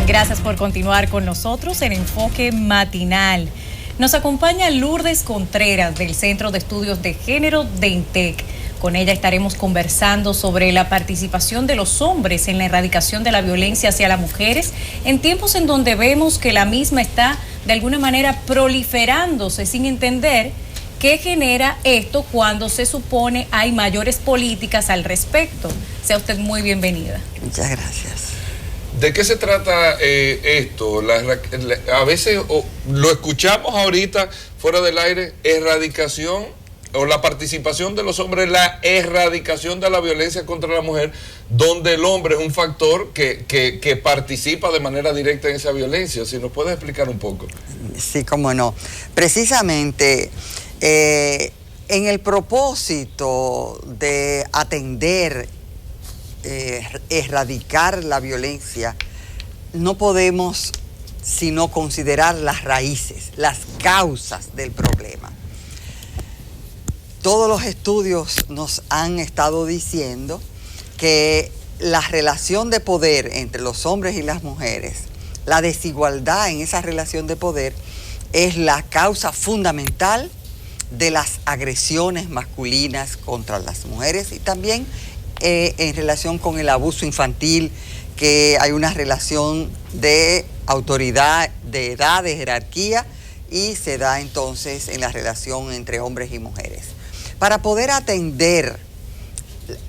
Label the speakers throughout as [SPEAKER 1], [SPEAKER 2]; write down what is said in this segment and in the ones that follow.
[SPEAKER 1] Gracias por continuar con nosotros en Enfoque Matinal. Nos acompaña Lourdes Contreras del Centro de Estudios de Género de INTEC. Con ella estaremos conversando sobre la participación de los hombres en la erradicación de la violencia hacia las mujeres en tiempos en donde vemos que la misma está de alguna manera proliferándose sin entender qué genera esto cuando se supone hay mayores políticas al respecto. Sea usted muy bienvenida.
[SPEAKER 2] Muchas gracias.
[SPEAKER 3] ¿De qué se trata esto? A veces lo escuchamos ahorita fuera del aire, erradicación o la participación de los hombres, la erradicación de la violencia contra la mujer, donde el hombre es un factor que participa de manera directa en esa violencia. Si nos puedes explicar un poco.
[SPEAKER 2] Sí, cómo no. Precisamente en el propósito de atender, erradicar la violencia, no podemos sino considerar las raíces, las causas del problema. Todos los estudios nos han estado diciendo que la relación de poder entre los hombres y las mujeres, la desigualdad en esa relación de poder, es la causa fundamental de las agresiones masculinas contra las mujeres y también en relación con el abuso infantil, que hay una relación de autoridad, de edad, de jerarquía, y se da entonces en la relación entre hombres y mujeres. Para poder atender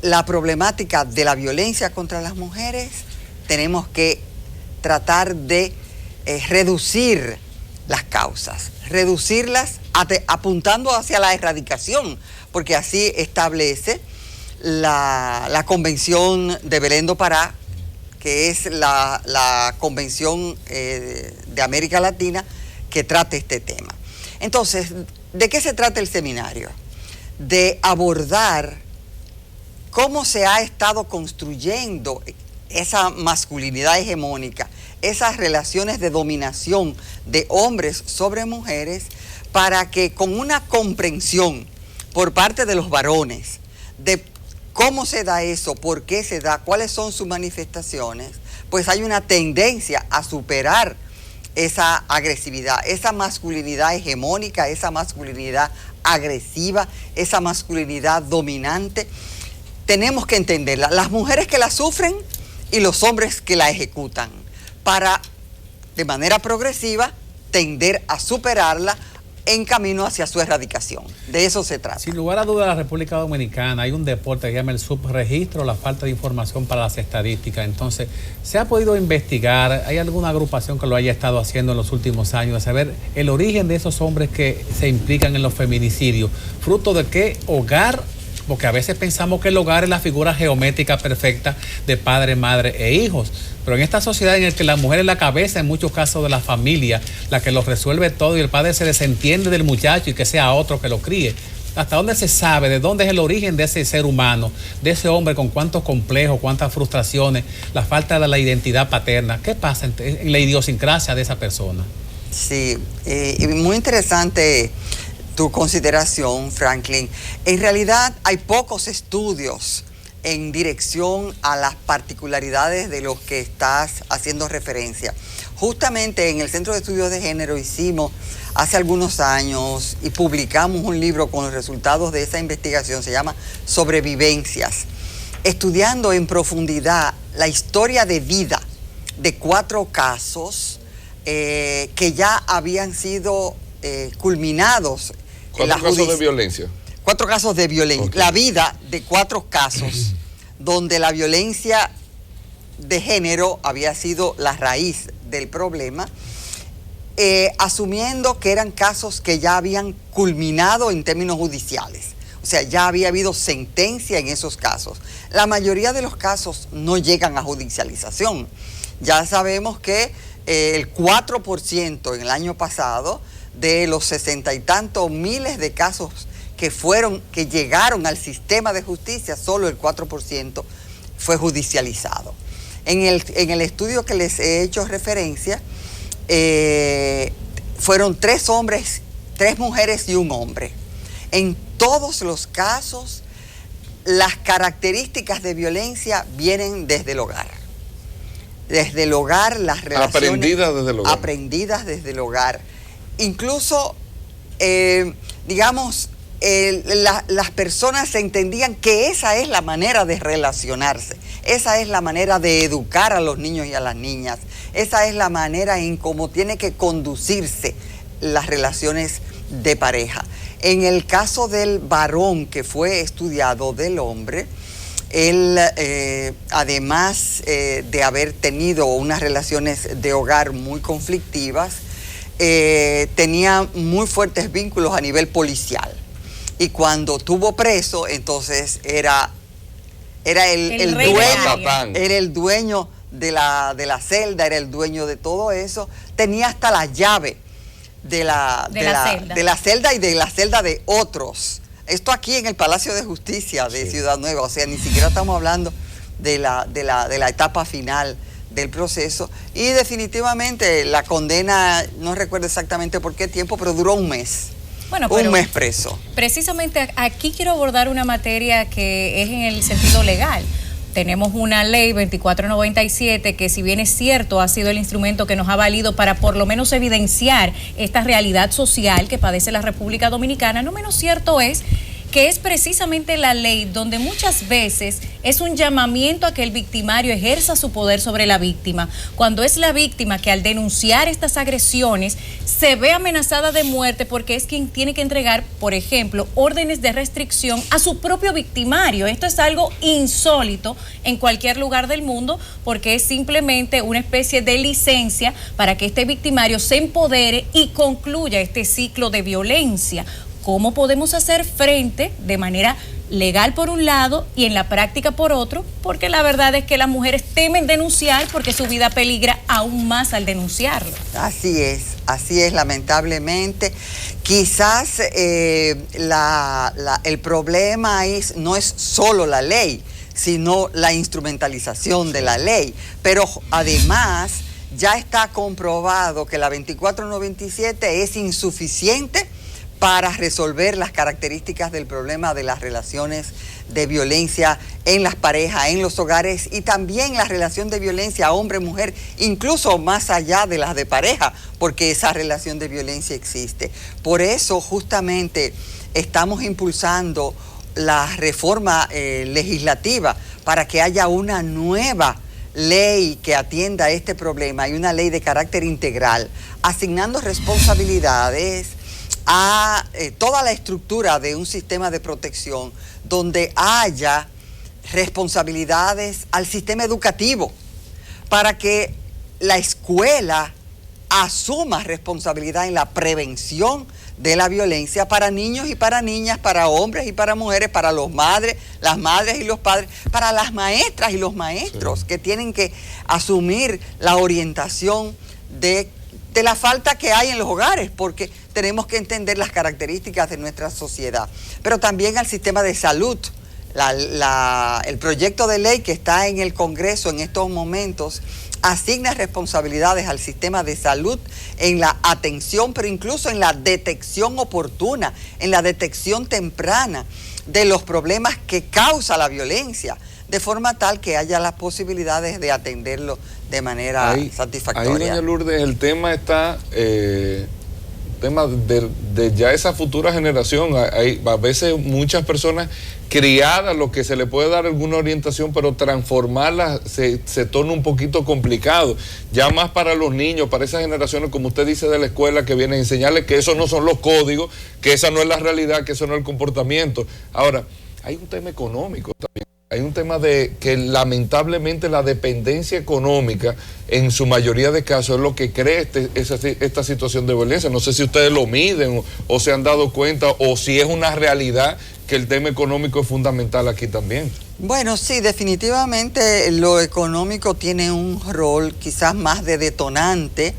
[SPEAKER 2] la problemática de la violencia contra las mujeres, tenemos que tratar de reducir las causas, reducirlas apuntando hacia la erradicación, porque así establece la Convención de Belén do Pará, que es la convención de América Latina que trata este tema. Entonces, ¿de qué se trata el seminario? De abordar cómo se ha estado construyendo esa masculinidad hegemónica, esas relaciones de dominación de hombres sobre mujeres, para que con una comprensión por parte de los varones de cómo se da eso, por qué se da, cuáles son sus manifestaciones, pues hay una tendencia a superar esa agresividad, esa masculinidad hegemónica, esa masculinidad agresiva, esa masculinidad dominante. Tenemos que entenderla, las mujeres que la sufren y los hombres que la ejecutan, para de manera progresiva tender a superarla en camino hacia su erradicación. De eso se trata.
[SPEAKER 4] Sin lugar a dudas, en la República Dominicana hay un deporte que se llama el subregistro, la falta de información para las estadísticas. Entonces, ¿se ha podido investigar? ¿Hay alguna agrupación que lo haya estado haciendo en los últimos años? De saber el origen de esos hombres que se implican en los feminicidios. ¿Fruto de qué hogar? Porque a veces pensamos que el hogar es la figura geométrica perfecta de padre, madre e hijos. Pero en esta sociedad en la que la mujer es la cabeza, en muchos casos, de la familia, la que lo resuelve todo, y el padre se desentiende del muchacho y que sea otro que lo críe. ¿Hasta dónde se sabe? ¿De dónde es el origen de ese ser humano? De ese hombre con cuántos complejos, cuántas frustraciones, la falta de la identidad paterna. ¿Qué pasa en la idiosincrasia de esa persona?
[SPEAKER 2] Sí, muy interesante tu consideración, Franklin. En realidad hay pocos estudios en dirección a las particularidades de los que estás haciendo referencia. Justamente en el Centro de Estudios de Género hicimos hace algunos años y publicamos un libro con los resultados de esa investigación, se llama Sobrevivencias, estudiando en profundidad la historia de vida de 4 casos que ya habían sido culminados.
[SPEAKER 3] 4 casos de violencia.
[SPEAKER 2] 4 casos de violencia. Okay. La vida de 4 casos donde la violencia de género había sido la raíz del problema, asumiendo que eran casos que ya habían culminado en términos judiciales. O sea, ya había habido sentencia en esos casos. La mayoría de los casos no llegan a judicialización. Ya sabemos que el 4% en el año pasado de los 60 y tantos miles de casos que llegaron al sistema de justicia, solo el 4% fue judicializado. En el estudio que les he hecho referencia, fueron 3 hombres, 3 mujeres y un hombre. En todos los casos, las características de violencia vienen desde el hogar. desde el hogar, las relaciones
[SPEAKER 3] aprendidas desde el hogar.
[SPEAKER 2] Incluso, digamos, las personas entendían que esa es la manera de relacionarse, esa es la manera de educar a los niños y a las niñas, esa es la manera en cómo tiene que conducirse las relaciones de pareja. En el caso del varón que fue estudiado del hombre, él, además de haber tenido unas relaciones de hogar muy conflictivas, tenía muy fuertes vínculos a nivel policial. Y cuando tuvo preso, entonces era el dueño de la celda, era el dueño de todo eso. Tenía hasta la llave de la celda y de la celda de otros. Esto aquí en el Palacio de Justicia de Ciudad Nueva, o sea, ni siquiera estamos hablando de la etapa final del proceso. Y definitivamente la condena, no recuerdo exactamente por qué tiempo, pero duró un mes.
[SPEAKER 1] Bueno,
[SPEAKER 2] un mes preso.
[SPEAKER 1] Precisamente aquí quiero abordar una materia que es en el sentido legal. Tenemos una ley 2497 que, si bien es cierto, ha sido el instrumento que nos ha valido para por lo menos evidenciar esta realidad social que padece la República Dominicana, no menos cierto es que es precisamente la ley donde muchas veces es un llamamiento a que el victimario ejerza su poder sobre la víctima, cuando es la víctima que al denunciar estas agresiones se ve amenazada de muerte porque es quien tiene que entregar, por ejemplo, órdenes de restricción a su propio victimario. Esto es algo insólito en cualquier lugar del mundo porque es simplemente una especie de licencia para que este victimario se empodere y concluya este ciclo de violencia. ¿Cómo podemos hacer frente de manera legal por un lado y en la práctica por otro? Porque la verdad es que las mujeres temen denunciar porque su vida peligra aún más al denunciarlo.
[SPEAKER 2] Así es, lamentablemente. Quizás el problema no es solo la ley, sino la instrumentalización de la ley. Pero además ya está comprobado que la 2497 es insuficiente para resolver las características del problema de las relaciones de violencia en las parejas, en los hogares y también la relación de violencia hombre-mujer, incluso más allá de las de pareja, porque esa relación de violencia existe. Por eso justamente estamos impulsando la reforma legislativa para que haya una nueva ley que atienda este problema y una ley de carácter integral, asignando responsabilidades a toda la estructura de un sistema de protección donde haya responsabilidades al sistema educativo para que la escuela asuma responsabilidad en la prevención de la violencia para niños y para niñas, para hombres y para mujeres, para las madres y los padres, para las maestras y los maestros que tienen que asumir la orientación de la falta que hay en los hogares, porque tenemos que entender las características de nuestra sociedad, pero también al sistema de salud. El proyecto de ley que está en el Congreso en estos momentos asigna responsabilidades al sistema de salud en la atención, pero incluso en la detección oportuna, en la detección temprana de los problemas que causa la violencia, de forma tal que haya las posibilidades de atenderlo de manera satisfactoria.
[SPEAKER 3] Ahí, doña Lourdes, el tema está, tema de ya esa futura generación. Hay a veces muchas personas criadas, lo que se le puede dar alguna orientación, pero transformarla se torna un poquito complicado. Ya más para los niños, para esas generaciones, como usted dice, de la escuela, que vienen a enseñarles que esos no son los códigos, que esa no es la realidad, que eso no es el comportamiento. Ahora, hay un tema económico también. Hay un tema de que lamentablemente la dependencia económica en su mayoría de casos es lo que crea esta situación de violencia. No sé si ustedes lo miden o se han dado cuenta o si es una realidad que el tema económico es fundamental aquí también.
[SPEAKER 2] Bueno, sí, definitivamente lo económico tiene un rol quizás más de detonante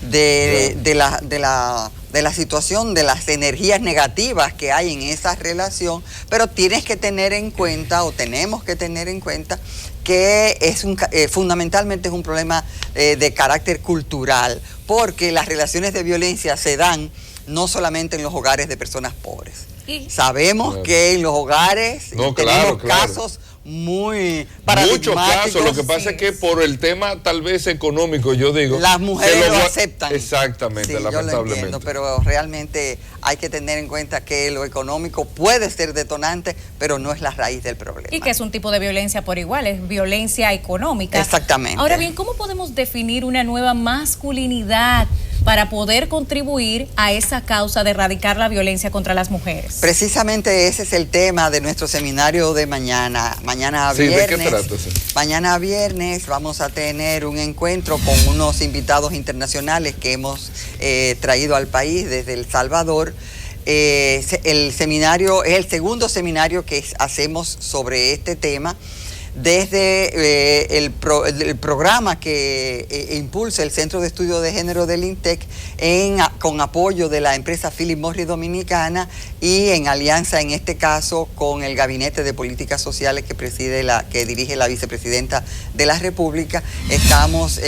[SPEAKER 2] de la situación, de las energías negativas que hay en esa relación, pero tienes que tener en cuenta, o tenemos que tener en cuenta, que es fundamentalmente es un problema de carácter cultural, porque las relaciones de violencia se dan no solamente en los hogares de personas pobres. Sabemos que en los hogares tenemos casos muy
[SPEAKER 3] muchos
[SPEAKER 2] paradigmáticos.
[SPEAKER 3] casos. Lo que pasa es que por el tema tal vez económico, yo digo,
[SPEAKER 2] las mujeres lo aceptan.
[SPEAKER 3] Exactamente,
[SPEAKER 2] sí,
[SPEAKER 3] lamentablemente.
[SPEAKER 2] Yo lo entiendo, pero realmente hay que tener en cuenta que lo económico puede ser detonante, pero no es la raíz del problema.
[SPEAKER 1] Y que es un tipo de violencia por igual, es violencia económica.
[SPEAKER 2] Exactamente.
[SPEAKER 1] Ahora bien, ¿cómo podemos definir una nueva masculinidad para poder contribuir a esa causa de erradicar la violencia contra las mujeres?
[SPEAKER 2] Precisamente ese es el tema de nuestro seminario de mañana. Mañana
[SPEAKER 3] Sí,
[SPEAKER 2] viernes.
[SPEAKER 3] ¿de qué trata? Sí.
[SPEAKER 2] Mañana viernes vamos a tener un encuentro con unos invitados internacionales que hemos traído al país desde El Salvador. El seminario es el segundo seminario que hacemos sobre este tema. Desde el programa que impulsa el Centro de Estudios de Género del INTEC con apoyo de la empresa Philip Morris Dominicana y en alianza en este caso con el Gabinete de Políticas Sociales que dirige la Vicepresidenta de la República, estamos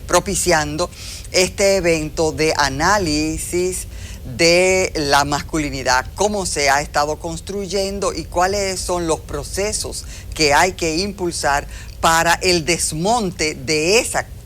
[SPEAKER 2] propiciando este evento de análisis de la masculinidad, cómo se ha estado construyendo y cuáles son los procesos que hay que impulsar para el desmonte de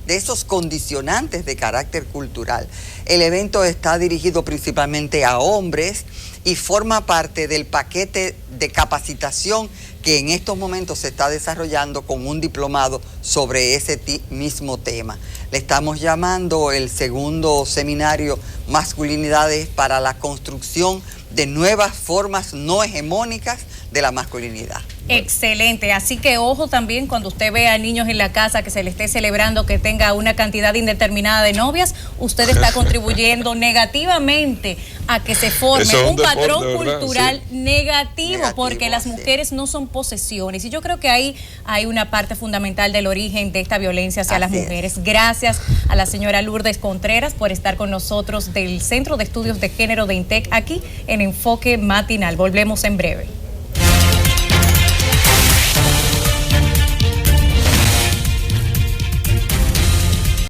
[SPEAKER 2] esos condicionantes de carácter cultural. El evento está dirigido principalmente a hombres y forma parte del paquete de capacitación que en estos momentos se está desarrollando con un diplomado sobre ese mismo tema. Le estamos llamando el segundo seminario Masculinidades para la construcción de nuevas formas no hegemónicas de la masculinidad.
[SPEAKER 1] Excelente, así que ojo también cuando usted vea a niños en la casa que se le esté celebrando que tenga una cantidad indeterminada de novias, usted está contribuyendo negativamente a que se forme un patrón cultural negativo, porque las mujeres no son posesiones, y yo creo que ahí hay una parte fundamental del origen de esta violencia hacia las mujeres. Gracias a la señora Lourdes Contreras por estar con nosotros del Centro de Estudios de Género de INTEC aquí en Enfoque Matinal. Volvemos en breve.